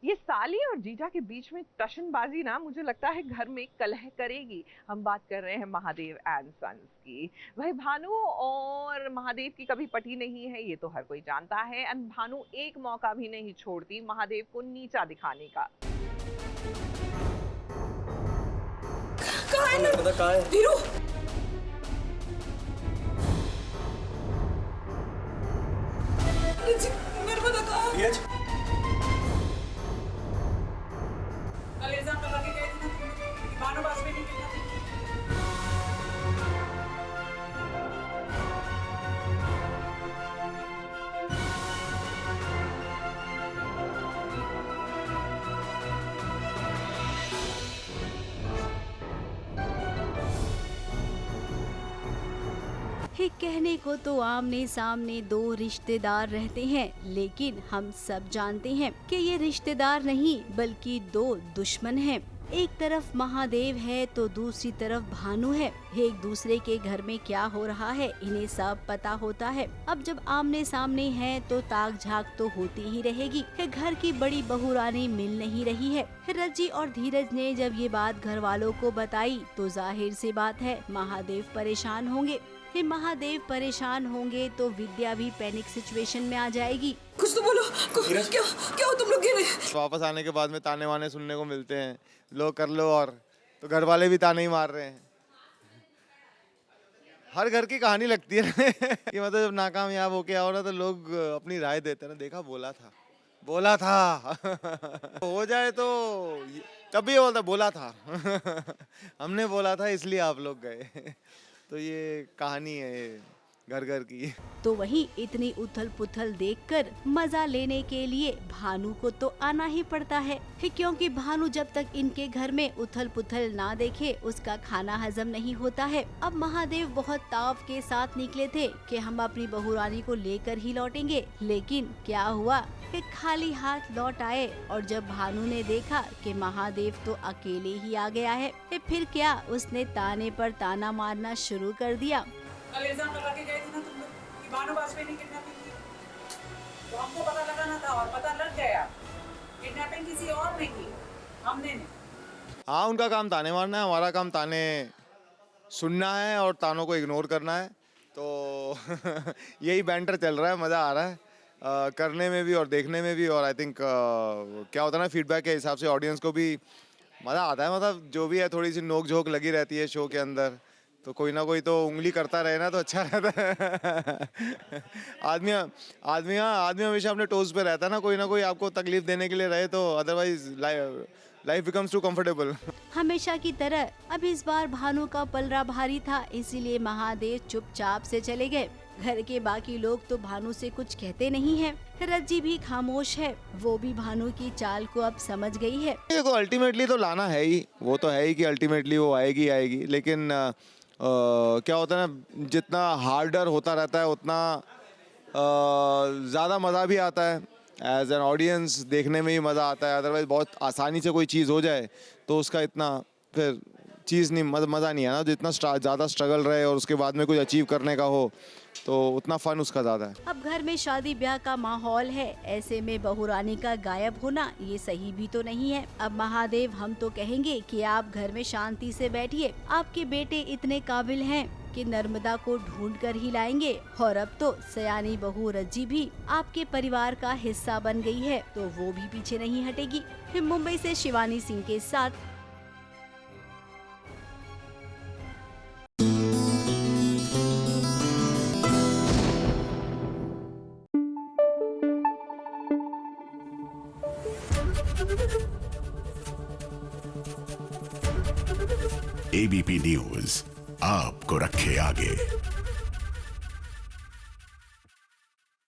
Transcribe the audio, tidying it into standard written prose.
ये साली और जीजा के बीच में टशनबाजी ना मुझे लगता है घर में कलह करेगी। हम बात कर रहे हैं महादेव एंड सन्स की। भाई भानु और महादेव की कभी पटी नहीं है, ये तो हर कोई जानता है। एंड भानु एक मौका भी नहीं छोड़ती महादेव को नीचा दिखाने का। कहाँ है धीरू? मेरे को कहाँ है? कल एग्जाम लगा के गए थे ना, भानु पास में नहीं मिलना थी। कहने को तो आमने सामने दो रिश्तेदार रहते हैं, लेकिन हम सब जानते हैं कि ये रिश्तेदार नहीं बल्कि दो दुश्मन हैं। एक तरफ महादेव है तो दूसरी तरफ भानु है। एक दूसरे के घर में क्या हो रहा है इन्हें सब पता होता है। अब जब आमने सामने हैं तो ताक झाक तो होती ही रहेगी। घर की बड़ी बहू रानी मिल नहीं रही है। रज्जी और धीरज ने जब ये बात घर वालों को बताई तो जाहिर सी बात है महादेव परेशान होंगे। महादेव परेशान होंगे तो विद्या भी पैनिक सिचुएशन में आ जाएगी। कुछ तो बोलो, क्या हो तुम लोग गिरे? वापस आने के बाद में ताने वाने सुनने को मिलते हैं, लो कर लो, और तो घर वाले भी ताने ही मार रहे हैं। हर घर की कहानी लगती है कि मतलब जब नाकामयाब होके आओ ना तो लोग अपनी राय देते हैं ना, देखा बोला था हो जाए तो तभी बोलता बोला था हमने बोला था इसलिए आप लोग गए तो ये कहानी है घर घर की। तो वहीं इतनी उथल पुथल देखकर मजा लेने के लिए भानु को तो आना ही पड़ता है, क्योंकि भानु जब तक इनके घर में उथल पुथल ना देखे उसका खाना हजम नहीं होता है। अब महादेव बहुत ताव के साथ निकले थे कि हम अपनी बहू रानी को लेकर ही लौटेंगे, लेकिन क्या हुआ कि खाली हाथ लौट आए। और जब भानु ने देखा कि महादेव तो अकेले ही आ गया है, फिर क्या उसने ताने पर ताना मारना शुरू कर दिया। कल एग्जाम लगा के गए थे ना तुम लोग कि भानु पास में नहीं किडनैपिंग की, तो हमको पता लगाना था और पता लग गया। किडनैपिंग किसी और ने की, हमने नहीं। हाँ, उनका काम ताने मारना है, हमारा काम ताने सुनना है और तानों को इग्नोर करना है। तो यही बैंटर चल रहा है, मज़ा आ रहा है करने में भी और देखने में भी। और आई थिंक क्या होता है ना, फीडबैक के हिसाब से ऑडियंस को भी मज़ा आता है। मतलब जो भी है थोड़ी सी नोक झोंक लगी रहती है शो के अंदर, तो कोई ना कोई तो उंगली करता रहे ना तो अच्छा रहता है। आदमी हमेशा अपने टोज पे रहता है ना, कोई आपको तकलीफ देने के लिए रहे तो otherwise life becomes too comfortable. हमेशा की तरह अब इस बार भानु का पलड़ा भारी था, इसीलिए महादेव चुपचाप से चले गए। घर के बाकी लोग तो भानु से कुछ कहते नहीं हैं। रज्जी भी खामोश है, वो भी भानु की चाल को अब समझ गई है। देखो अल्टीमेटली तो लाना है ही, वो तो है ही कि अल्टीमेटली वो आएगी, लेकिन क्या होता है ना, जितना हार्डर होता रहता है उतना ज़्यादा मज़ा भी आता है। एज एन ऑडियंस देखने में ही मज़ा आता है। अदरवाइज बहुत आसानी से कोई चीज़ हो जाए तो उसका इतना फिर चीज़ नहीं, मज़ा नहीं है ना। जितना ज़्यादा स्ट्रगल रहे और उसके बाद में कुछ अचीव करने का हो तो उतना फन उसका ज़्यादा है। अब घर में शादी ब्याह का माहौल है, ऐसे में बहू रानी का गायब होना ये सही भी तो नहीं है। अब महादेव हम तो कहेंगे कि आप घर में शांति से बैठिए, आपके बेटे इतने काबिल हैं कि नर्मदा को ढूंढ कर ही लाएंगे। और अब तो सयानी बहू रज्जी भी आपके परिवार का हिस्सा बन गई है, तो वो भी पीछे नहीं हटेगी। मुंबई से शिवानी सिंह के साथ एबीपी न्यूज आपको रखे आगे।